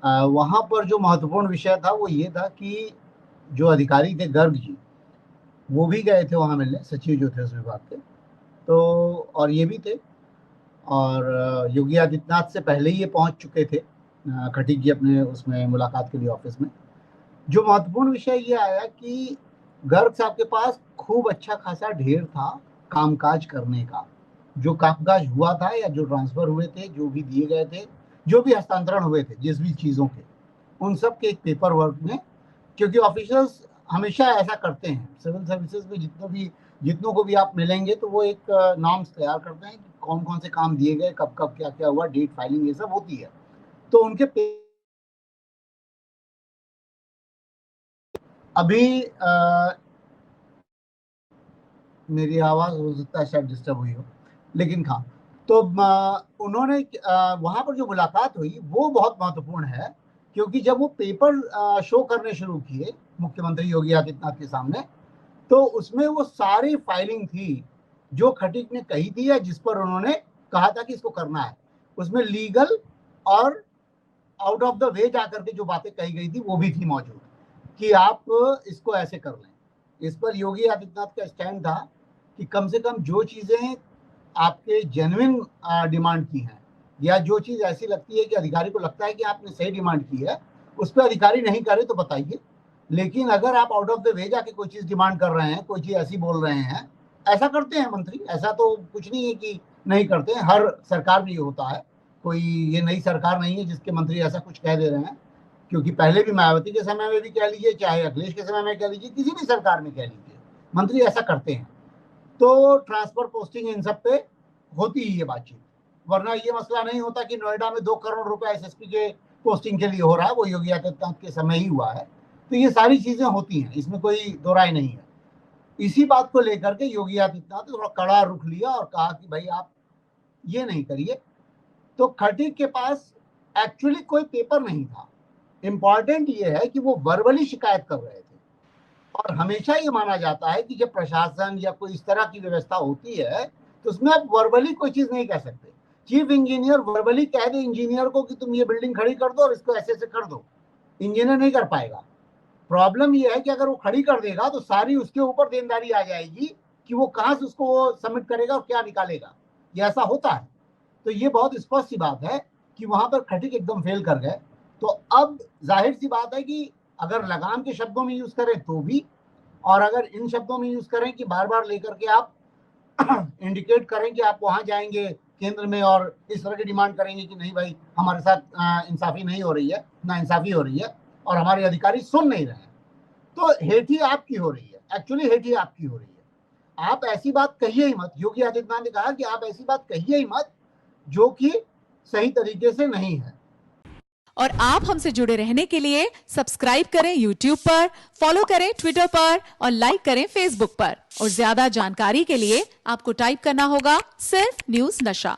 वहां पर जो महत्वपूर्ण विषय था वो ये था कि जो अधिकारी थे गर्ग जी, वो भी गए थे वहां मिलने, सचिव जो थे उस विभाग के। तो और ये भी थे, और योगी आदित्यनाथ से पहले ही ये पहुंच चुके थे खटीक जी अपने उसमें मुलाकात के लिए ऑफिस में। जो महत्वपूर्ण विषय ये आया कि गर्ग साहब के पास खूब अच्छा खासा ढेर था कामकाज करने का। जो कामकाज हुआ था या जो ट्रांसफर हुए थे, जो भी दिए गए थे, जो भी हस्तांतरण हुए थे जिस भी चीजों के, उन सब के एक पेपर वर्क में, क्योंकि ऑफिसर्स हमेशा ऐसा करते हैं सिविल सर्विसेज में, जितनों को भी आप मिलेंगे तो वो एक नॉर्म्स तैयार करते हैं कि कौन कौन से काम दिए गए, कब कब क्या क्या हुआ, डेट फाइलिंग ये सब होती है। तो उनके अभी मेरी आवाज हो सकता है शायद डिस्टर्ब हुई हो, लेकिन हाँ। तो उन्होंने वहां पर जो मुलाकात हुई वो बहुत महत्वपूर्ण है, क्योंकि जब वो पेपर शो करने शुरू किए मुख्यमंत्री योगी आदित्यनाथ के सामने, तो उसमें वो सारी फाइलिंग थी जो खटीक ने कही थी या जिस पर उन्होंने कहा था कि इसको करना है। उसमें लीगल और आउट ऑफ द वे जाकर के जो बातें कही गई थी वो भी थी मौजूद, कि आप इसको ऐसे कर लें। इस पर योगी आदित्यनाथ का स्टैंड था कि कम से कम जो चीजें आपके जेन्युइन डिमांड की हैं, या जो चीज ऐसी लगती है कि अधिकारी को लगता है कि आपने सही डिमांड की है, उस पर अधिकारी नहीं करे तो बताइए। लेकिन अगर आप आउट ऑफ द वे जाके कोई चीज डिमांड कर रहे हैं, कोई चीज ऐसी बोल रहे हैं, ऐसा करते हैं मंत्री, ऐसा तो कुछ नहीं है कि नहीं करते हैं, हर सरकार में ये होता है। कोई ये नई सरकार नहीं है जिसके मंत्री ऐसा कुछ कह दे रहे हैं, क्योंकि पहले भी मायावती के समय में भी कह लीजिए, चाहे अखिलेश के समय में कह लीजिए, किसी भी सरकार में कह लीजिए, मंत्री ऐसा करते हैं। तो ट्रांसफर पोस्टिंग इन सब पे होती ही है बातचीत, वरना ये मसला नहीं होता कि नोएडा में 2 करोड़ रुपए एसएसपी के पोस्टिंग के लिए हो रहा है, वो योगी आदित्यनाथ के समय ही हुआ है। तो ये सारी चीजें होती हैं, इसमें कोई दो राय नहीं है। इसी बात को लेकर के योगी आदित्यनाथ ने थोड़ा कड़ा रुख लिया और कहा कि भाई आप ये नहीं करिए। तो खटीक के पास एक्चुअली कोई पेपर नहीं था। इंपॉर्टेंट ये है कि वो वर्बली शिकायत कर रहे थे, और हमेशा ये माना जाता है कि जब प्रशासन या कोई इस तरह की व्यवस्था होती है तो उसमें आप वर्बली कोई चीज नहीं कह सकते। चीफ इंजीनियर वर्बली कह दे इंजीनियर को कि तुम ये बिल्डिंग खड़ी कर दो और इसको ऐसे ऐसे कर दो, इंजीनियर नहीं कर पाएगा। प्रॉब्लम ये है कि अगर वो खड़ी कर देगा तो सारी उसके ऊपर देनदारी आ जाएगी कि वो कहां से उसको सबमिट करेगा और क्या निकालेगा। ये ऐसा होता है। तो ये बहुत स्पष्ट सी बात है कि वहां पर खटीक एकदम फेल कर गए। तो अब जाहिर सी बात है कि अगर लगाम के शब्दों में यूज करें तो भी, और अगर इन शब्दों में यूज करें कि बार बार लेकर के आप इंडिकेट करें कि आप वहां जाएंगे केंद्र में और इस तरह की डिमांड करेंगे कि नहीं भाई हमारे साथ इंसाफी नहीं हो रही है, ना इंसाफी हो रही है और हमारे अधिकारी सुन नहीं रहे हैं, तो हेठी आपकी हो रही है, एक्चुअली हेठी आपकी हो रही है। आप ऐसी बात कहिए ही मत। योगी आदित्यनाथ ने कहा कि आप ऐसी बात कहिए ही मत जो कि सही तरीके से नहीं है। और आप हमसे जुड़े रहने के लिए सब्सक्राइब करें YouTube पर, फॉलो करें ट्विटर पर और लाइक करें Facebook पर। और ज्यादा जानकारी के लिए आपको टाइप करना होगा सिर्फ न्यूज नशा।